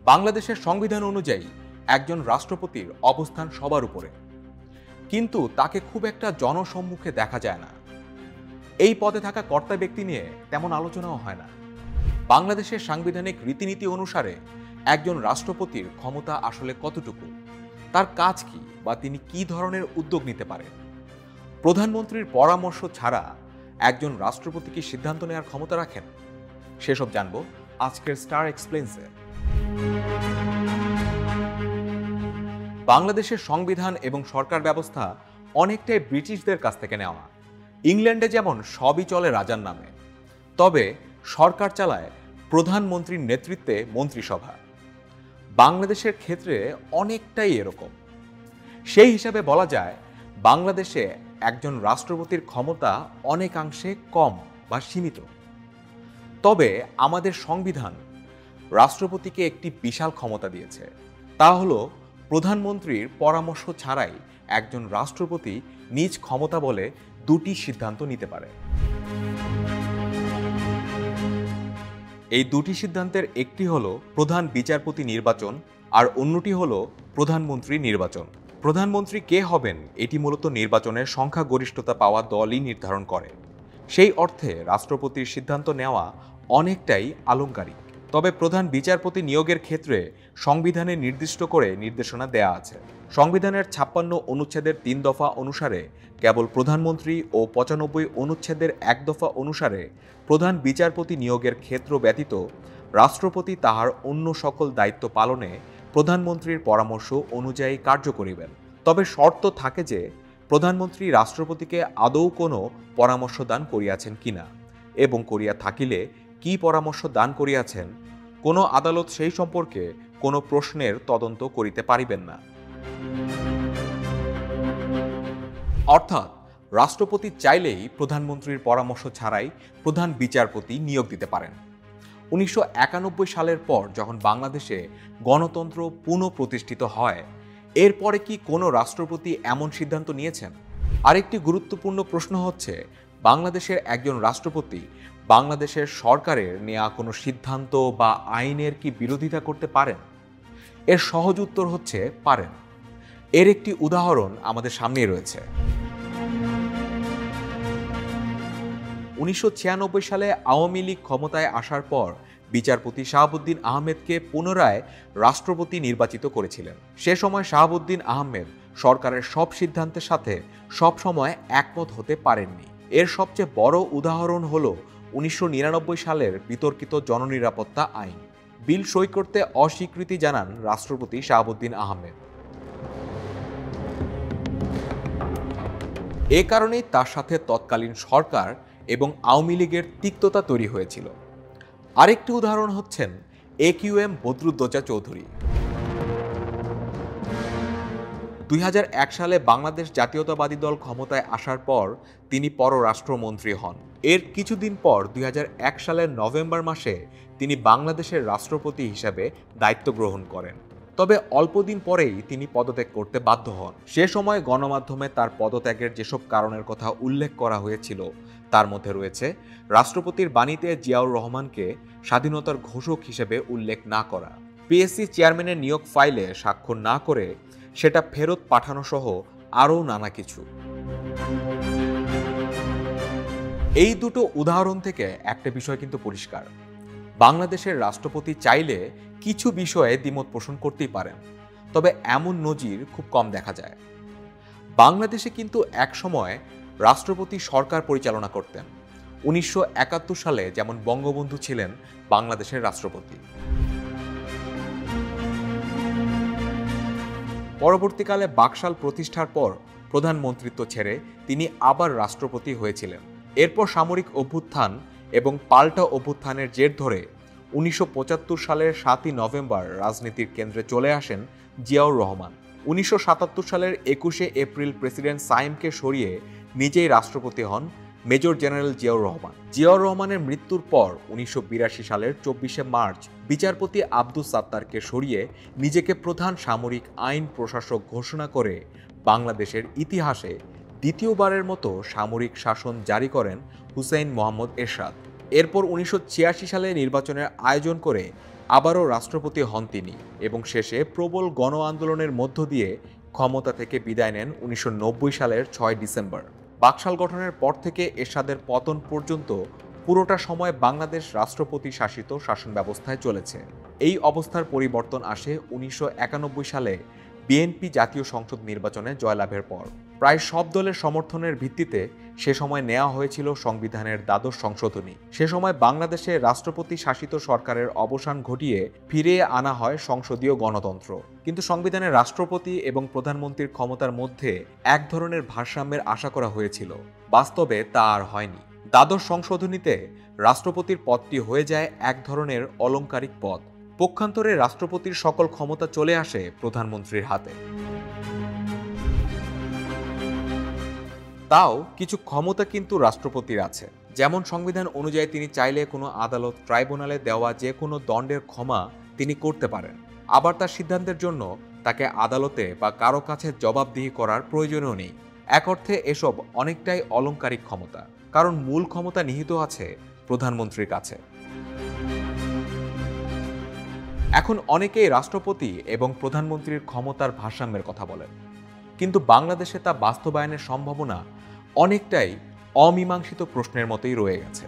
বাংলাদেশের সংবিধান অনুযায়ী একজন রাষ্ট্রপতির অবস্থান সবার উপরে, কিন্তু তাকে খুব একটা জনসম্মুখে দেখা যায় না। এই পদে থাকা কর্তা ব্যক্তি নিয়ে তেমন আলোচনাও হয় না। বাংলাদেশের সাংবিধানিক রীতিনীতি অনুসারে একজন রাষ্ট্রপতির ক্ষমতা আসলে কতটুকু, তার কাজ কি, বা তিনি কি ধরনের উদ্যোগ নিতে পারেন? প্রধানমন্ত্রীর পরামর্শ ছাড়া একজন রাষ্ট্রপতি কি সিদ্ধান্ত নেওয়ার ক্ষমতা রাখেন? সেসব জানব আজকের স্টার এক্সপ্লেইনসে। বাংলাদেশের সংবিধান এবং সরকার ব্যবস্থা অনেকটাই ব্রিটিশদের কাছ থেকে নেওয়া। ইংল্যান্ডে যেমন সবই চলে রাজার নামে, তবে সরকার চালায় প্রধানমন্ত্রীর নেতৃত্বে মন্ত্রিসভা। বাংলাদেশের ক্ষেত্রে অনেকটাই এরকম। সেই হিসাবে বলা যায় বাংলাদেশে একজন রাষ্ট্রপতির ক্ষমতা অনেকাংশে কম বা সীমিত। তবে আমাদের সংবিধান রাষ্ট্রপতিকে একটি বিশাল ক্ষমতা দিয়েছে। তা হলো প্রধানমন্ত্রীর পরামর্শ ছাড়াই একজন রাষ্ট্রপতি নিজ ক্ষমতা বলে দুটি সিদ্ধান্ত নিতে পারে। এই দুটি সিদ্ধান্তের একটি হলো প্রধান বিচারপতি নির্বাচন, আর অন্যটি হলো প্রধানমন্ত্রী নির্বাচন। প্রধানমন্ত্রী কে হবেন এটি মূলত নির্বাচনের সংখ্যাগরিষ্ঠতা পাওয়া দলই নির্ধারণ করে। সেই অর্থে রাষ্ট্রপতির সিদ্ধান্ত নেওয়া অনেকটাই আলংকারিক। তবে প্রধান বিচারপতি নিয়োগের ক্ষেত্রে সংবিধানে নির্দিষ্ট করে নির্দেশনা দেয়া আছে। সংবিধানের 56 অনুচ্ছেদের 3 দফা অনুসারে কেবল প্রধানমন্ত্রী ও 95 অনুচ্ছেদের 1 দফা অনুসারে প্রধান বিচারপতি নিয়োগের ক্ষেত্র ব্যতীত রাষ্ট্রপতি তাহার অন্য সকল দায়িত্ব পালনে প্রধানমন্ত্রীর পরামর্শ অনুযায়ী কার্য করিবেন। তবে শর্ত থাকে যে প্রধানমন্ত্রী রাষ্ট্রপতিকে আদৌ কোনো পরামর্শ দান করিয়াছেন কিনা, এবং করিয়া থাকিলে কি পরামর্শ দান করিয়াছেন, কোনো আদালত সেই সম্পর্কে কোনো প্রশ্নের তদন্ত করিতে পারিবেন না। অর্থাৎ রাষ্ট্রপতি চাইলেই প্রধানমন্ত্রীর পরামর্শ ছাড়াই প্রধান বিচারপতি নিয়োগ দিতে পারেন। 1991 সালের পর যখন বাংলাদেশে গণতন্ত্র পুনঃপ্রতিষ্ঠিত হয়, এরপরে কি কোনো রাষ্ট্রপতি এমন সিদ্ধান্ত নিয়েছেন? আরেকটি গুরুত্বপূর্ণ প্রশ্ন হচ্ছে, বাংলাদেশের একজন রাষ্ট্রপতি বাংলাদেশের সরকারের নেওয়া কোনো সিদ্ধান্ত বা আইনের কি বিরোধিতা করতে পারেন? এর সহজ উত্তর হচ্ছে পারেন। এর একটি উদাহরণ আমাদের সামনেই রয়েছে। 1996 সালে আওয়ামী লীগ ক্ষমতায় আসার পর বিচারপতি শাহাবুদ্দিন আহমেদকে পুনরায় রাষ্ট্রপতি নির্বাচিত করেছিলেন। সে সময় শাহাবুদ্দিন আহমেদ সরকারের সব সিদ্ধান্তের সাথে সব সময় একমত হতে পারেননি। এর সবচেয়ে বড় উদাহরণ হলো 1999 সালের বিতর্কিত জননিরাপত্তা আইন। বিল সই করতে অস্বীকৃতি জানান রাষ্ট্রপতি শাহাবুদ্দিন আহমেদ। এ কারণেই তার সাথে তৎকালীন সরকার এবং আওয়ামী লীগের তিক্ততা তৈরি হয়েছিল। আরেকটি উদাহরণ হচ্ছেন AQM বদরুদ্দোজা চৌধুরী। 2001 সালে বাংলাদেশ জাতীয়তাবাদী দল ক্ষমতায় আসার পর তিনি পররাষ্ট্রমন্ত্রী হন। এর কিছুদিন পর 2001 সালের নভেম্বর মাসে তিনি বাংলাদেশের রাষ্ট্রপতি হিসেবে দায়িত্ব গ্রহণ করেন। তবে অল্পদিন পরেই তিনি পদত্যাগ করতে বাধ্য হন। সে সময় গণমাধ্যমে তার পদত্যাগের যেসব কারণের কথা উল্লেখ করা হয়েছিল তার মধ্যে রয়েছে রাষ্ট্রপতির বাণীতে জিয়াউর রহমানকে স্বাধীনতার ঘোষক হিসেবে উল্লেখ না করা, পিএসসি চেয়ারম্যানের নিয়োগ ফাইলে স্বাক্ষর না করে সেটা ফেরত পাঠানো সহ আরও নানা কিছু। এই দুটো উদাহরণ থেকে একটা বিষয় কিন্তু পরিষ্কার, বাংলাদেশের রাষ্ট্রপতি চাইলে কিছু বিষয়ে দ্বিমত পোষণ করতেই পারেন, তবে এমন নজির খুব কম দেখা যায়। বাংলাদেশে কিন্তু একসময় রাষ্ট্রপতি সরকার পরিচালনা করতেন। 1971 সালে যেমন বঙ্গবন্ধু ছিলেন বাংলাদেশের রাষ্ট্রপতি। পরবর্তীকালে বাকশাল প্রতিষ্ঠার পর প্রধানমন্ত্রিত্ব ছেড়ে তিনি আবার রাষ্ট্রপতি হয়েছিলেন। এরপর সামরিক অভ্যুত্থান এবং পাল্টা অভ্যুত্থানের জের ধরে 1975 সালের 7ই নভেম্বর রাজনীতির কেন্দ্রে চলে আসেন জিয়াউর রহমান। 1977 সালের 21শে এপ্রিল প্রেসিডেন্ট সাইমকে সরিয়ে নিজেই রাষ্ট্রপতি হন মেজর জেনারেল জিয়াউর রহমান। জিয়াউর রহমানের মৃত্যুর পর 1982 সালের 24শে মার্চ বিচারপতি আব্দুস সাত্তারকে সরিয়ে নিজেকে প্রধান সামরিক আইন প্রশাসক ঘোষণা করে বাংলাদেশের ইতিহাসে দ্বিতীয়বারের মতো সামরিক শাসন জারি করেন হুসাইন মোহাম্মদ এরশাদ। এরপর 1986 সালে নির্বাচনের আয়োজন করে আবারও রাষ্ট্রপতি হন তিনি এবং শেষে প্রবল গণ আন্দোলনের মধ্য দিয়ে ক্ষমতা থেকে বিদায় নেন 1990 সালের 6 ডিসেম্বর। বাকশাল গঠনের পর থেকে এরশাদের পতন পর্যন্ত পুরোটা সময় বাংলাদেশ রাষ্ট্রপতি শাসিত শাসন ব্যবস্থায় চলেছে। এই অবস্থার পরিবর্তন আসে 1991 সালে বিএনপি জাতীয় সংসদ নির্বাচনে জয়লাভের পর। প্রায় সব দলের সমর্থনের ভিত্তিতে সে সময় নেওয়া হয়েছিল সংবিধানের দ্বাদশ সংশোধনী। সে সময় বাংলাদেশে রাষ্ট্রপতি শাসিত সরকারের অবসান ঘটিয়ে ফিরিয়ে আনা হয় সংসদীয় গণতন্ত্র। কিন্তু সংবিধানে রাষ্ট্রপতি এবং প্রধানমন্ত্রীর ক্ষমতার মধ্যে এক ধরনের ভারসাম্যের আশা করা হয়েছিল, বাস্তবে তা আর হয়নি। দ্বাদশ সংশোধনীতে রাষ্ট্রপতির পদটি হয়ে যায় এক ধরনের অলংকারিক পদ। পক্ষান্তরে রাষ্ট্রপতির সকল ক্ষমতা চলে আসে প্রধানমন্ত্রীর হাতে। তাও কিছু ক্ষমতা কিন্তু রাষ্ট্রপতির আছে, যেমন সংবিধান অনুযায়ী তিনি চাইলে কোনো আদালত ট্রাইব্যুনালে দেওয়া যে কোনো দণ্ডের ক্ষমা তিনি করতে পারেন। আবার তার সিদ্ধান্তের জন্য তাকে আদালতে বা কারো কাছে জবাবদিহি করার প্রয়োজনও নেই। এক অর্থে এসব অনেকটাই অলংকারিক ক্ষমতা, কারণ মূল ক্ষমতা নিহিত আছে প্রধানমন্ত্রীর কাছে। এখন অনেকেই রাষ্ট্রপতি এবং প্রধানমন্ত্রীর ক্ষমতার ভারসাম্যের কথা বলেন, কিন্তু বাংলাদেশে তা বাস্তবায়নের সম্ভাবনা অনেকটাই অমীমাংসিত প্রশ্নের মতোই রয়ে গেছে।